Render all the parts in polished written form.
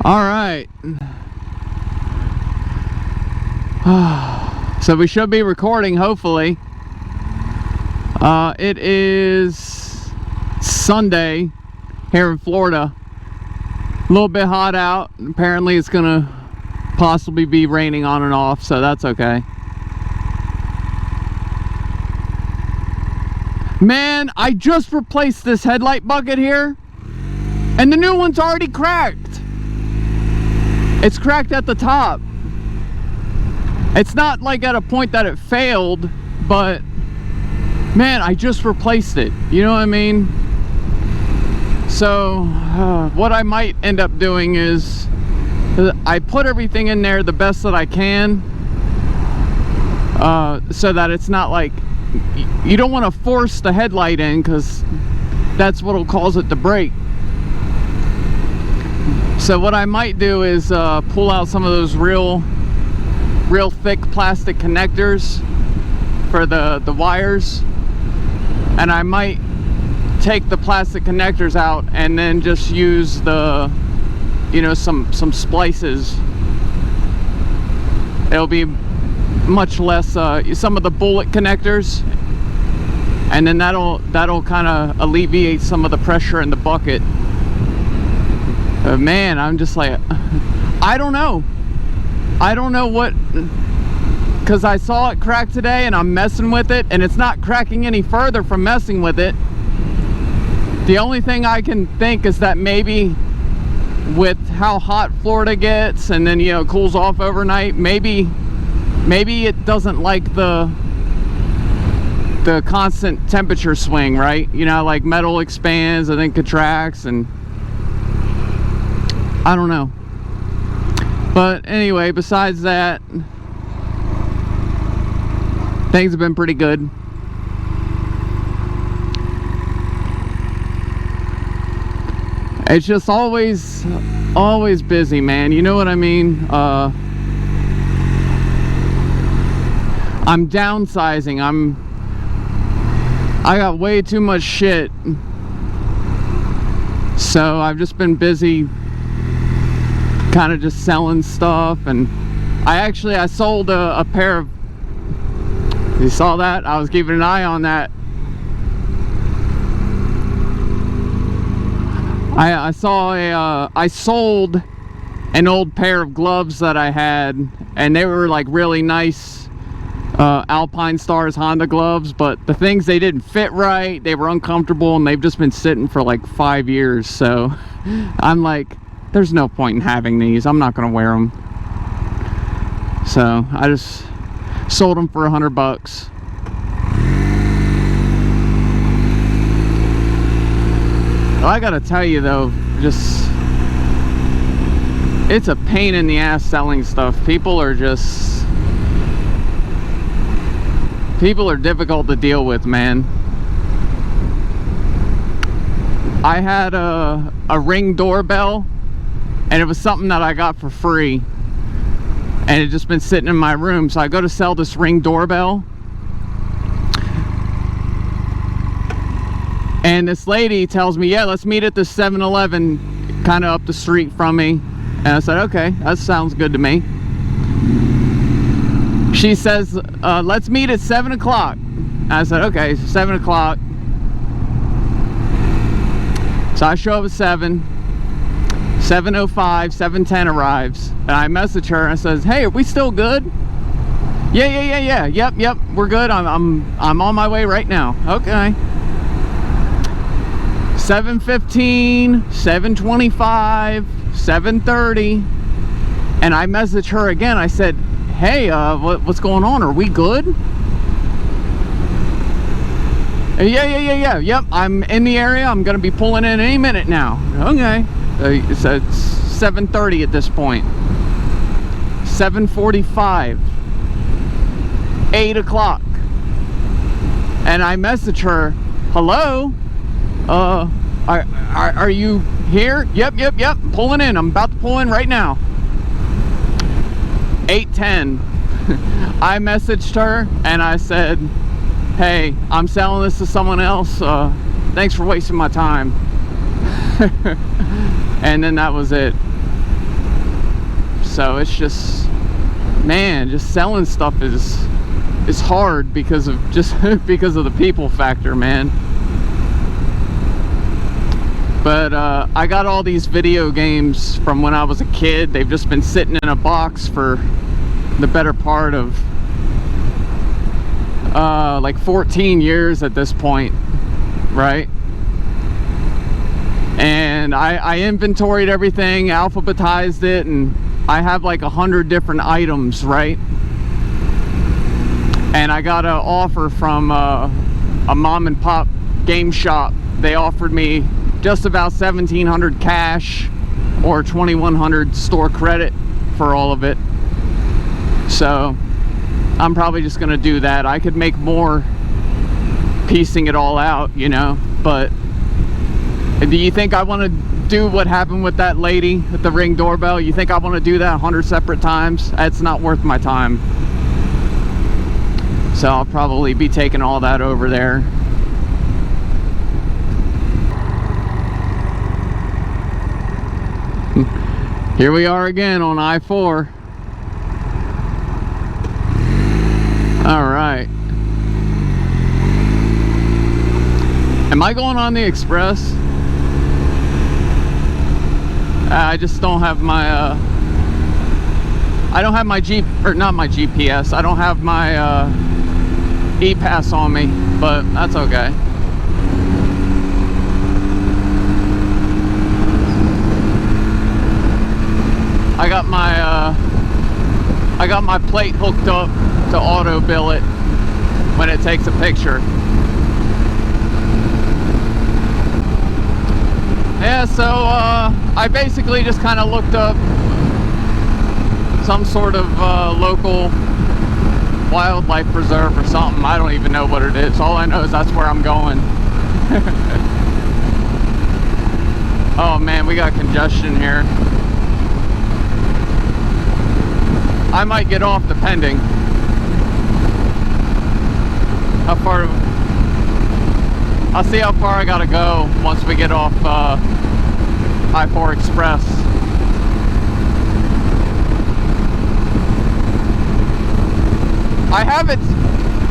All right. So we should be recording, hopefully. It is Sunday here in Florida. A little bit hot out. Apparently it's gonna possibly be raining on and off, so that's okay. Man, I just replaced this headlight bucket here, and the new one's already cracked. It's cracked at the top. It's not like at a point that it failed, but man, I just replaced it. You know what I mean? So what I might end up doing is I put everything in there the best that I can, so that it's not like, you don't want to force the headlight in, because that's what will cause it to break. So what I might do is pull out some of those real thick plastic connectors for the wires, and I might take the plastic connectors out and then just use the, you know, some splices. It'll be much less some of the bullet connectors, and then that'll kind of alleviate some of the pressure in the bucket. Man, I'm just like, I don't know what, because I saw it crack today and I'm messing with it, and it's not cracking any further from messing with it. The only thing I can think is that maybe with how hot Florida gets, and then, you know, it cools off overnight, maybe it doesn't like the constant temperature swing, right? You know, like metal expands and then contracts, and I don't know. But anyway, besides that, things have been pretty good. It's just always busy, man. You know what I mean? I'm downsizing. I got way too much shit. So I've just been busy kind of just selling stuff, and I sold a pair of, you saw that? I was keeping an eye on that. I sold an old pair of gloves that I had, and they were like really nice Alpine Stars Honda gloves, but the things, they didn't fit right, they were uncomfortable, and they've just been sitting for like 5 years. So I'm like, there's no point in having these. I'm not gonna wear them. So I just sold them for $100. Well, I gotta tell you though, just, it's a pain in the ass selling stuff. People are difficult to deal with, man. I had a Ring doorbell, and it was something that I got for free, and it just been sitting in my room. So I go to sell this Ring doorbell, and this lady tells me, yeah, let's meet at the 7-Eleven kind of up the street from me. And I said, okay, that sounds good to me. She says, let's meet at 7 o'clock. I said, okay, 7 o'clock. So I show up at 7. 7:05, 7:10 arrives, and I message her and I says, hey, are we still good? Yeah, yep, we're good. I'm on my way right now. Okay. 7:15, 7:25, 7:30, and I message her again. I said, hey, what's going on? Are we good? Yeah, yep, I'm in the area. I'm gonna be pulling in any minute now. Okay. So it's 7:30 at this point. 7:45, 8 o'clock, and I message her, hello, are you here? Yep, pulling in. I'm about to pull in right now. 8:10. I messaged her and I said, hey, I'm selling this to someone else. Thanks for wasting my time. And then that was it. So it's just, man, just selling stuff is hard because of because of the people factor, man. But I got all these video games from when I was a kid. They've just been sitting in a box for the better part of like 14 years at this point, right? And I inventoried everything, alphabetized it, and I have like 100 different items, right? And I got an offer from a mom and pop game shop. They offered me just about 1,700 cash or 2,100 store credit for all of it. So I'm probably just gonna do that. I could make more piecing it all out, you know, but do you think I want to do what happened with that lady at the Ring doorbell? You think I want to do that 100 separate times? It's not worth my time. So I'll probably be taking all that over there. Here we are again on I-4. All right. Am I going on the express? I just don't have my I don't have my not my GPS. I don't have my e-pass on me, but that's okay. I got my plate hooked up to auto bill it when it takes a picture. Yeah, so I basically just kind of looked up some sort of local wildlife preserve or something. I don't even know what it is. All I know is that's where I'm going. Oh man, we got congestion here. I might get off depending. How far? I'll see how far I gotta go once we get off I-4 Express. I have it.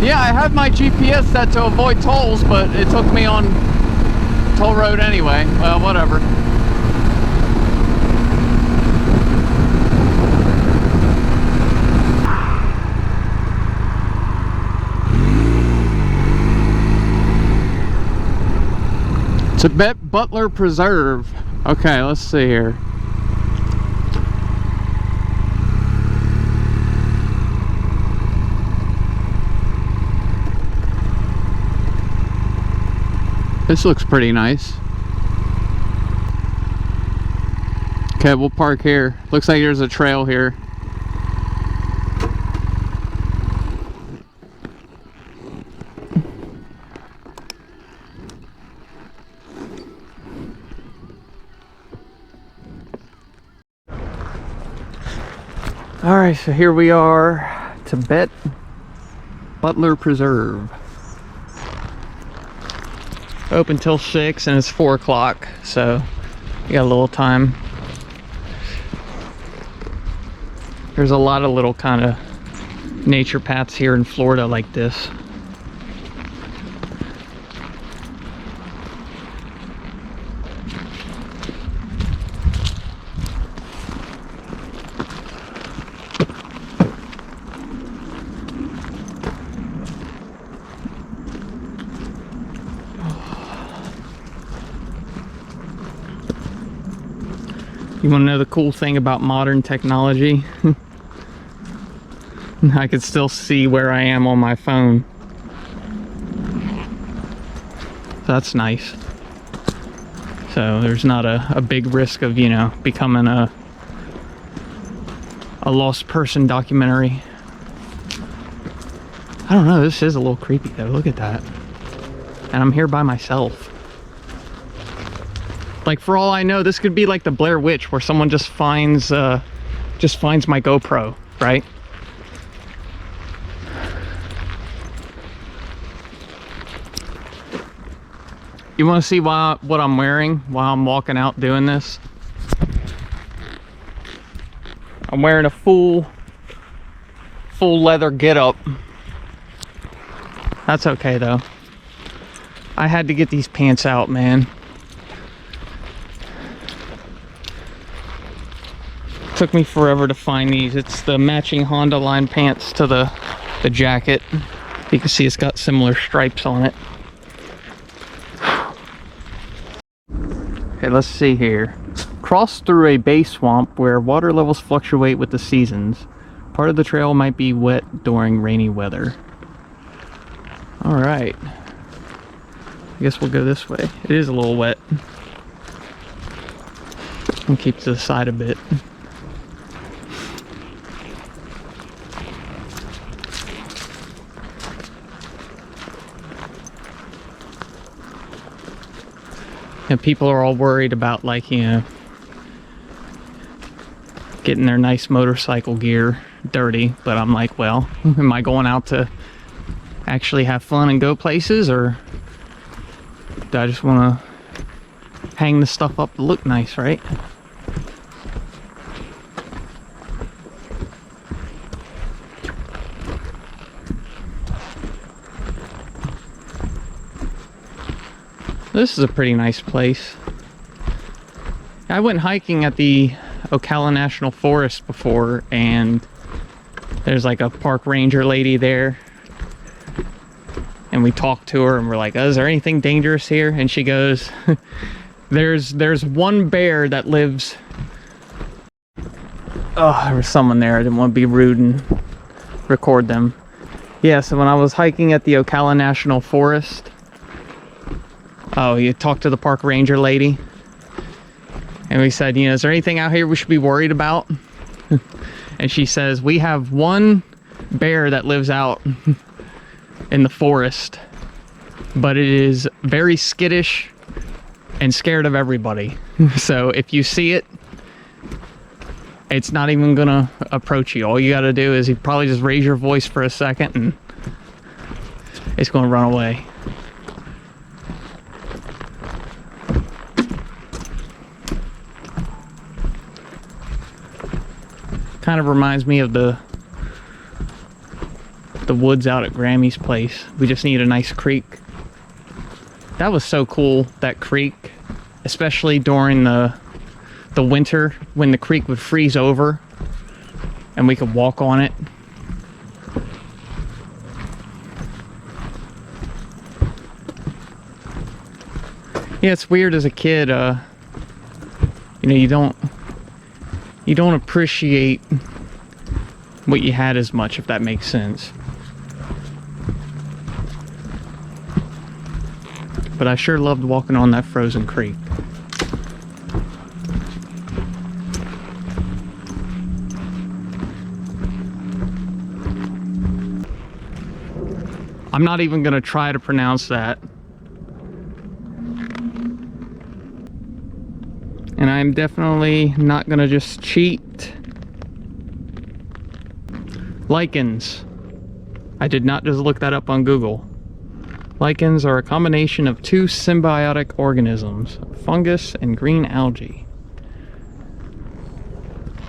Yeah, I have my GPS set to avoid tolls, but it took me on toll road anyway. Well, whatever. Tibet-Butler Preserve. Okay, let's see here. This looks pretty nice. Okay, we'll park here. Looks like there's a trail here. All right, so here we are, Tibet-Butler Preserve. Open till 6 and it's 4 o'clock, so you got a little time. There's a lot of little kind of nature paths here in Florida like this. You want to know the cool thing about modern technology? I can still see where I am on my phone. That's nice. So there's not a big risk of, you know, becoming a lost person documentary. I don't know, this is a little creepy though. Look at that. And I'm here by myself. Like, for all I know, this could be like the Blair Witch, where someone just finds my GoPro, right? You want to see what I'm wearing while I'm walking out doing this? I'm wearing a full leather getup. That's okay though. I had to get these pants out, man. Took me forever to find these. It's the matching Honda line pants to the jacket. You can see it's got similar stripes on it. Okay, let's see here. Cross through a base swamp where water levels fluctuate with the seasons. Part of the trail might be wet during rainy weather. All right. I guess we'll go this way. It is a little wet. I'll keep to the side a bit. And people are all worried about, like, you know, getting their nice motorcycle gear dirty, but I'm like, well, am I going out to actually have fun and go places, or do I just want to hang the stuff up to look nice, right? This is a pretty nice place. I went hiking at the Ocala National Forest before, and there's like a park ranger lady there, and we talked to her and we're like, oh, is there anything dangerous here? And she goes, there's one bear that lives. Oh, there was someone there. I didn't want to be rude and record them. Yeah, so when I was hiking at the Ocala National Forest, oh, you talked to the park ranger lady, and we said, you know, is there anything out here we should be worried about? And she says, we have one bear that lives out in the forest, but it is very skittish and scared of everybody. So if you see it, it's not even gonna approach you. All you gotta do is you probably just raise your voice for a second and it's gonna run away. Kind of reminds me of the woods out at Grammy's place. We just need a nice creek. That was so cool, that creek, especially during the winter when the creek would freeze over and we could walk on it. Yeah, it's weird as a kid, you know, you don't appreciate what you had as much, if that makes sense. But I sure loved walking on that frozen creek. I'm not even gonna try to pronounce that. And I'm definitely not gonna just cheat. Lichens. I did not just look that up on Google. Lichens are a combination of two symbiotic organisms, fungus and green algae.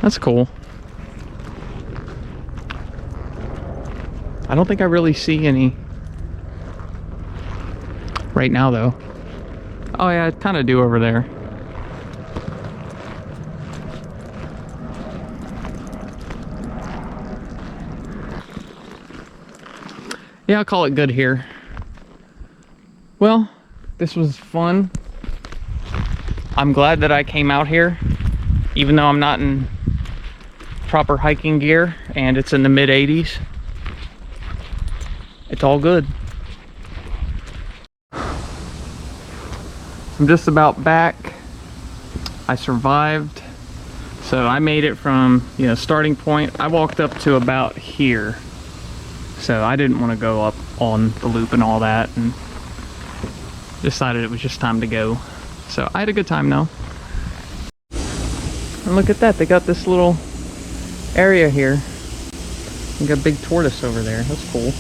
That's cool. I don't think I really see any right now though. Oh yeah, I kind of do over there. Yeah, I'll call it good here. Well, this was fun. I'm glad that I came out here, even though I'm not in proper hiking gear and it's in the mid 80s. It's all good. I'm just about back. I survived. So I made it from, you know, starting point. I walked up to about here. So I didn't want to go up on the loop and all that, and decided it was just time to go. So I had a good time though. And look at that, they got this little area here. You got a big tortoise over there. That's cool.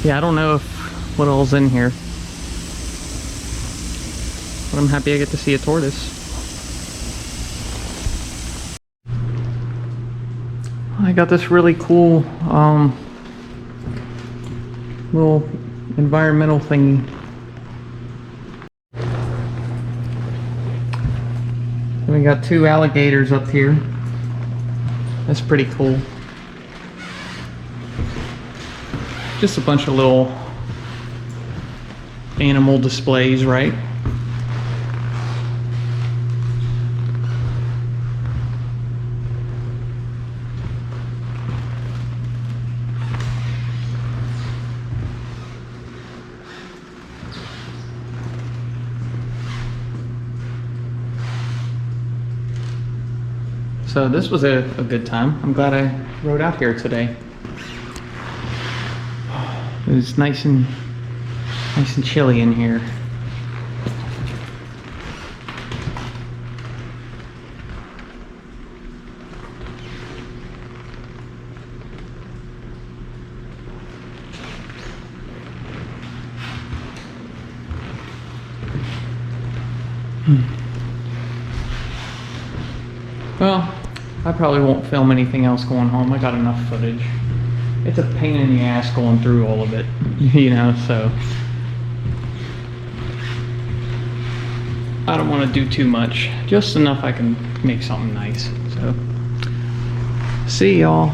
Yeah, I don't know if what all's in here, but I'm happy I get to see a tortoise. I got this really cool little environmental thingy. And we got 2 alligators up here. That's pretty cool. Just a bunch of little animal displays, right? So this was a good time. I'm glad I rode out here today. It was nice and chilly in here. Well, I probably won't film anything else going home. I got enough footage. It's a pain in the ass going through all of it, you know, so I don't want to do too much. Just enough I can make something nice. So, see y'all.